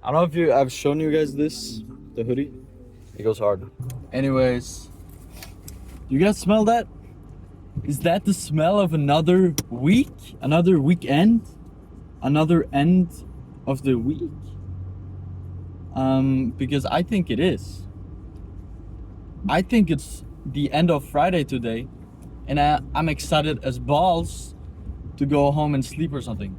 I don't know if I've shown you guys this, the hoodie. It goes hard. Anyways, you guys smell that? Is that the smell of another week? Another weekend? Another end of the week? Because I think it is. I think it's the end of Friday today, and I'm excited as balls to go home and sleep or something.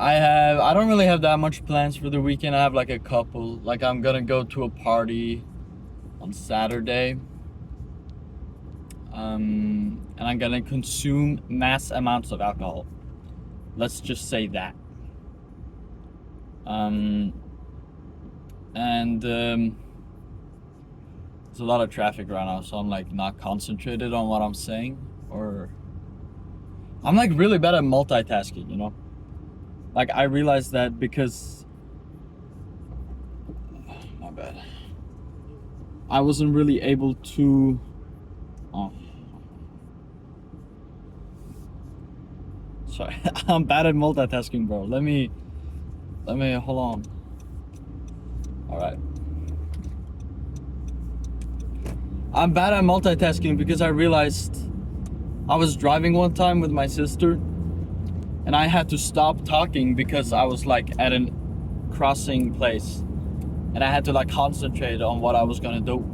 I don't really have that much plans for the weekend. I have like a couple. Like I'm gonna go to a party on Saturday. And I'm gonna consume mass amounts of alcohol. Let's just say that. There's a lot of traffic right now, so I'm like not concentrated on what I'm saying, or I'm like really bad at multitasking, you know? Like I realized that because my bad. I wasn't really able to sorry. I'm bad at multitasking, bro. Let me hold on. All right. I'm bad at multitasking because I realized I was driving one time with my sister and I had to stop talking because I was like at a crossing place and I had to like concentrate on what I was gonna do.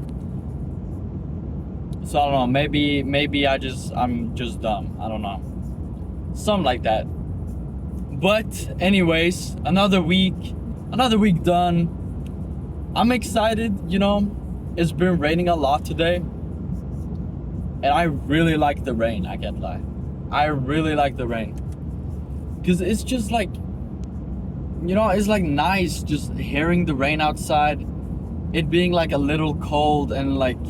So I don't know, maybe I'm just dumb. I don't know. Something like that. But anyways, another week done. I'm excited, you know. It's been raining a lot today. And I really like the rain, I can't lie. I really like the rain. Cause it's just like, you know, it's like nice just hearing the rain outside. It being like a little cold and like,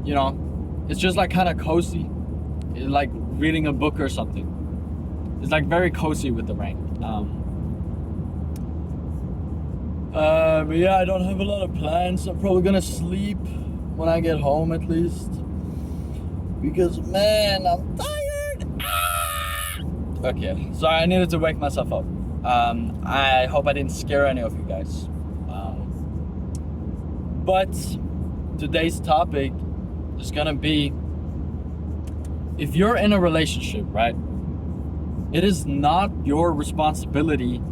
you know, it's just like kind of cozy. It's like reading a book or something. It's like very cozy with the rain. But yeah, I don't have a lot of plans. I'm probably gonna sleep when I get home at least. Because man, I'm tired. Okay, sorry, I needed to wake myself up. I hope I didn't scare any of you guys. But today's topic is gonna be, if you're in a relationship, right? It is not your responsibility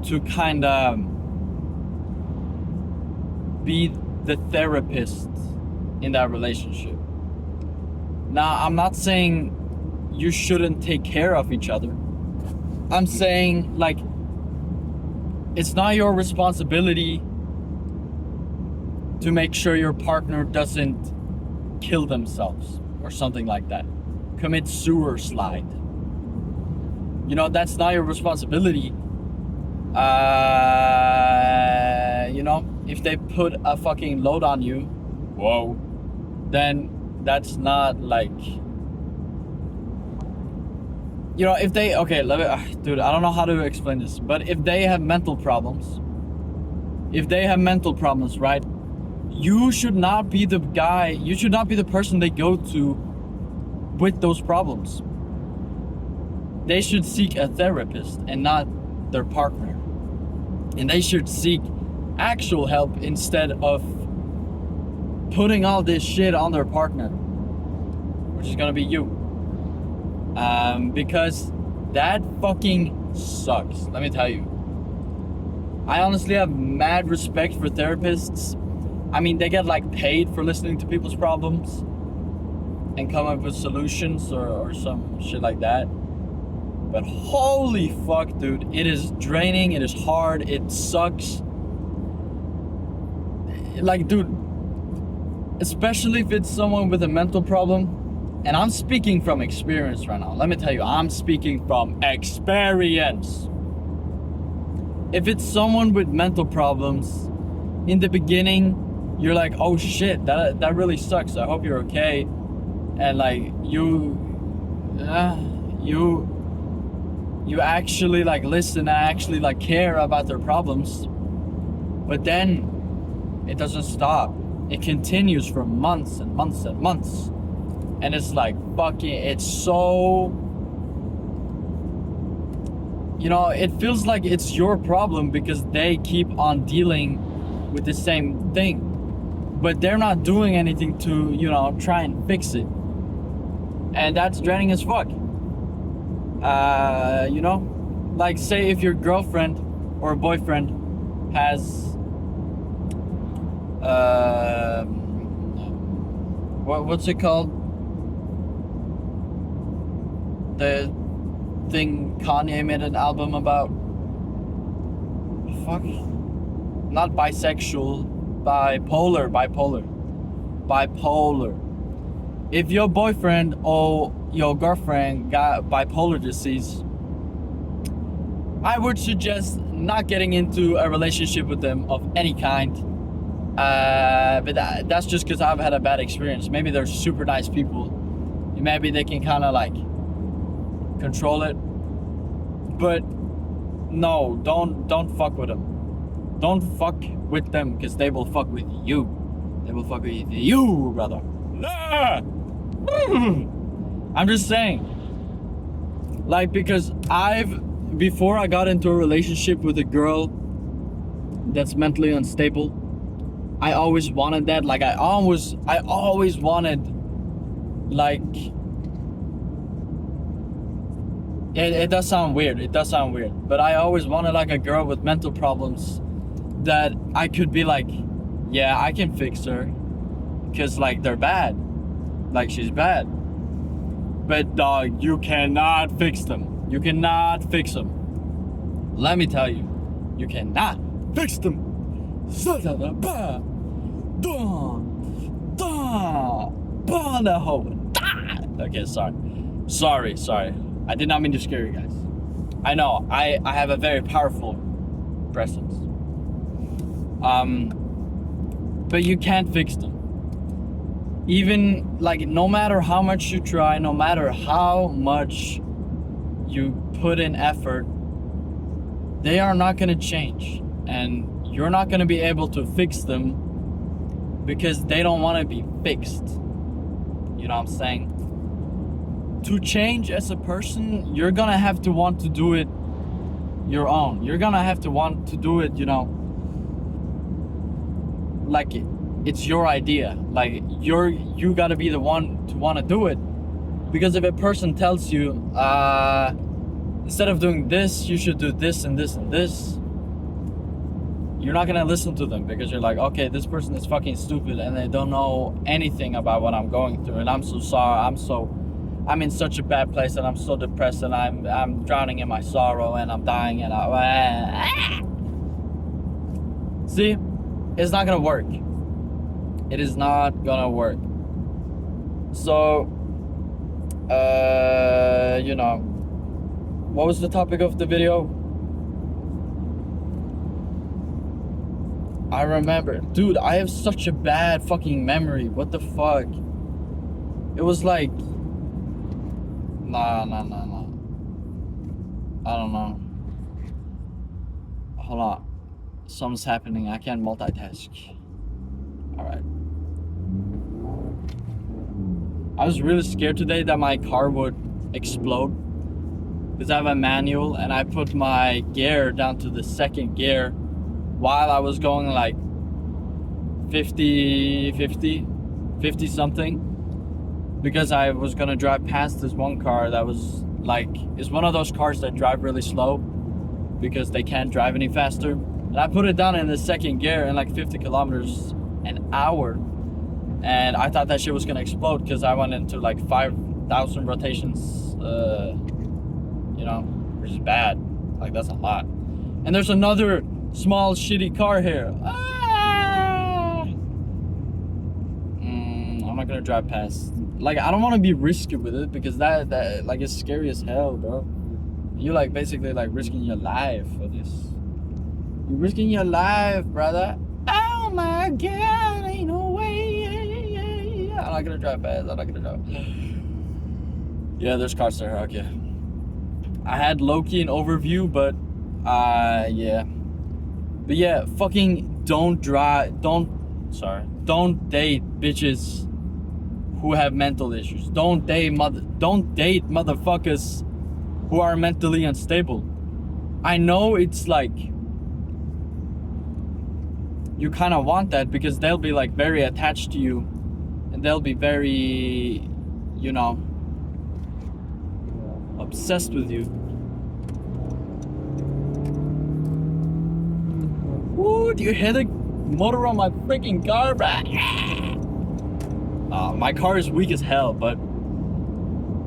to kind of be the therapist in that relationship. Now, I'm not saying you shouldn't take care of each other. I'm saying, like, it's not your responsibility to make sure your partner doesn't kill themselves or something like that. Commit sewer slide. You know, that's not your responsibility. You know, if they put a fucking load on you, whoa, then that's not like, you know, if they, okay, dude, I don't know how to explain this, but if they have mental problems, right, you should not be the guy, you should not be the person they go to with those problems. They should seek a therapist and not their partner. And they should seek actual help instead of putting all this shit on their partner, which is gonna be you. Because that fucking sucks. Let me tell you. I honestly have mad respect for therapists. I mean, they get like paid for listening to people's problems and come up with solutions or some shit like that. But holy fuck, dude, it is draining, it is hard, it sucks. Like, dude, especially if it's someone with a mental problem, and I'm speaking from experience right now. Let me tell you, I'm speaking from experience. If it's someone with mental problems, in the beginning, you're like, oh shit, that really sucks. I hope you're okay. And like, you actually like listen, actually like care about their problems. But then it doesn't stop. It continues for months and months and months. And it's like fucking, it's so you know, it feels like it's your problem because they keep on dealing with the same thing. But they're not doing anything to, you know, try and fix it. And that's draining as fuck. You know? Like, say if your girlfriend or boyfriend has what's it called? The thing Kanye made an album about. Fuck. Not bisexual, bipolar. If your boyfriend or your girlfriend got bipolar disease, I would suggest not getting into a relationship with them of any kind. But that's just because I've had a bad experience. Maybe they're super nice people. Maybe they can kind of like control it. But no, don't fuck with them. Don't fuck with them because they will fuck with you. They will fuck with you, brother. Nah! I'm just saying. Like, because before I got into a relationship with a girl that's mentally unstable, I always wanted that. Like, I always wanted, like, it does sound weird. But I always wanted, like, a girl with mental problems that I could be like, yeah, I can fix her. Because, like, they're bad. Like, she's bad. But, dog, you cannot fix them. You cannot fix them. Let me tell you. You cannot fix them. Okay, sorry. I did not mean to scare you guys. I know, I have a very powerful presence. But you can't fix them. Even, like, no matter how much you try, no matter how much you put in effort, they are not gonna change. And you're not gonna be able to fix them because they don't wanna be fixed. You know what I'm saying? To change as a person, you're gonna have to want to do it your own. You're gonna have to want to do it, you know, like it's your idea. Like, you gotta be the one to wanna do it. Because if a person tells you, instead of doing this, you should do this and this and this, you're not gonna listen to them because you're like, okay, this person is fucking stupid and they don't know anything about what I'm going through, and I'm so sorry. I'm in such a bad place, and I'm so depressed, and I'm drowning in my sorrow, and I'm dying, and see, it's not gonna work. It is not gonna work. So, you know, what was the topic of the video? I remember. Dude, I have such a bad fucking memory. What the fuck? It was like... Nah. I don't know. Hold on. Something's happening. I can't multitask. Alright. I was really scared today that my car would explode. Because I have a manual and I put my gear down to the second gear while I was going like 50 something. Because I was gonna drive past this one car that was like, it's one of those cars that drive really slow because they can't drive any faster. And I put it down in the second gear in like 50 kilometers an hour. And I thought that shit was gonna explode because I went into like 5,000 rotations, you know, which is bad. Like, that's a lot. And there's another small shitty car here. I'm not gonna drive past. Like, I don't want to be risky with it because that like, it's scary as hell, bro. You like basically like risking your life for this. You're risking your life, brother. Oh my god, ain't no way. I'm not gonna drive past. Yeah, there's cars there. Okay. I had low-key an overview, but yeah. But yeah, fucking don't date bitches who have mental issues. Don't date motherfuckers who are mentally unstable. I know it's like you kind of want that because they'll be like very attached to you, and they'll be very, you know, obsessed with you. Ooh, do you hear the motor on my freaking car? My car is weak as hell, but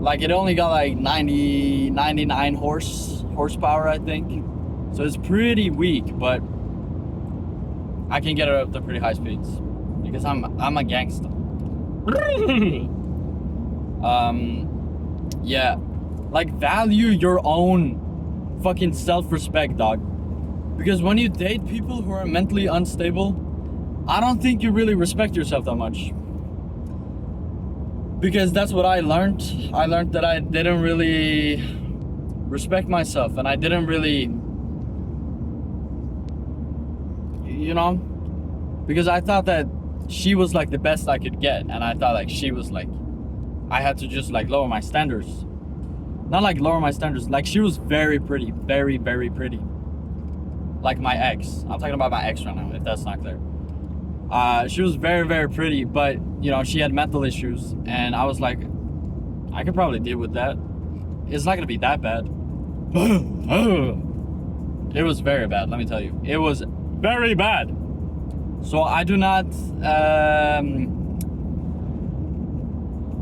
like it only got like 99 horsepower, I think. So it's pretty weak, but I can get it up to pretty high speeds because I'm a gangster. Yeah, like value your own fucking self-respect, dog. Because when you date people who are mentally unstable, I don't think you really respect yourself that much. Because that's what I learned. I learned that I didn't really respect myself, and I didn't really, you know, because I thought that she was like the best I could get, and I thought like she was like, I had to just like lower my standards. Not like lower my standards, like she was very pretty, very, very pretty. Like my ex. I'm talking about my ex right now, if that's not clear. She was very, very pretty, but you know, she had mental issues, and I was like, I could probably deal with that. It's not gonna be that bad. It was very bad, let me tell you. It was very bad. So I do not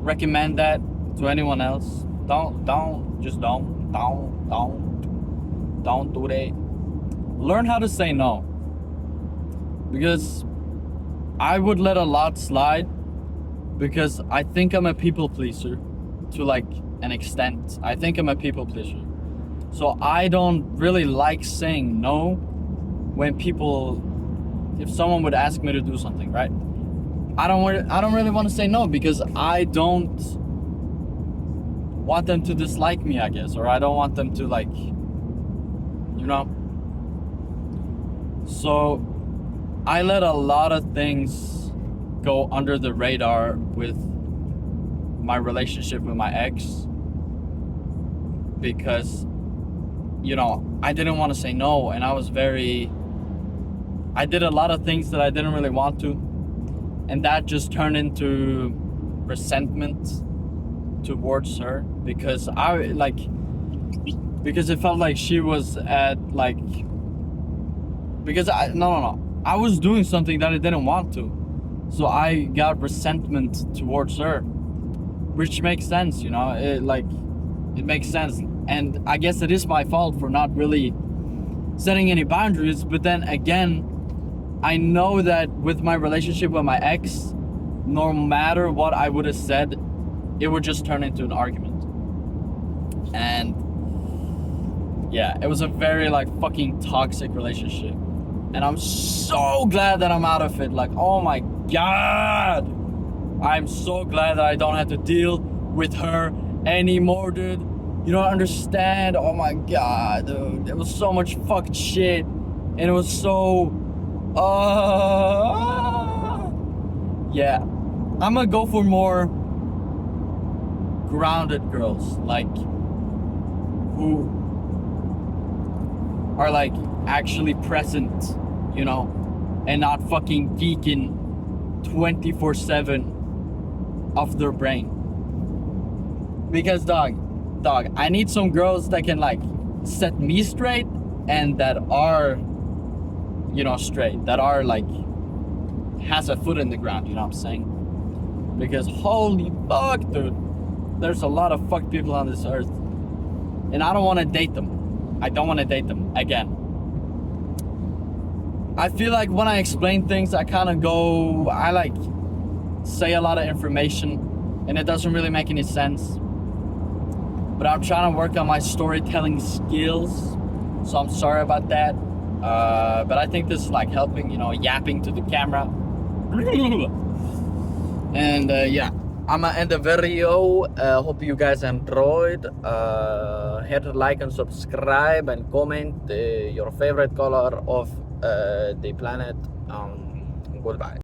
recommend that to anyone else. Don't do that. Learn how to say no. Because I would let a lot slide because I think I'm a people pleaser to like an extent. I think I'm a people pleaser. So I don't really like saying no when if someone would ask me to do something, right? I don't really want to say no because I don't want them to dislike me, I guess, or I don't want them to like, you know. So I let a lot of things go under the radar with my relationship with my ex because, you know, I didn't want to say no, and I did a lot of things that I didn't really want to, and that just turned into resentment towards her because because it felt like she was at like, because I was doing something that I didn't want to, so I got resentment towards her, which makes sense, you know. It makes sense, and I guess it is my fault for not really setting any boundaries. But then again, I know that with my relationship with my ex, no matter what I would have said, it would just turn into an argument. And yeah, it was a very like fucking toxic relationship. And I'm so glad that I'm out of it. Like, oh my God. I'm so glad that I don't have to deal with her anymore, dude. You don't understand. Oh my God, dude. It was so much fucked shit. And it was so... yeah. I'm gonna go for more grounded girls. Like, who are like actually present, you know, and not fucking geeking 24/7 off their brain. Because dog, I need some girls that can like set me straight and that are, you know, straight, that are like has a foot in the ground, you know what I'm saying? Because holy fuck, dude, there's a lot of fucked people on this earth, and I don't want to date them. I don't want to date them again. I feel like when I explain things, I like say a lot of information, and it doesn't really make any sense. But I'm trying to work on my storytelling skills, so I'm sorry about that. But I think this is like helping, you know, yapping to the camera. And yeah, I'm gonna end the video. Hope you guys enjoyed. Hit like and subscribe and comment your favorite color of the planet. Goodbye.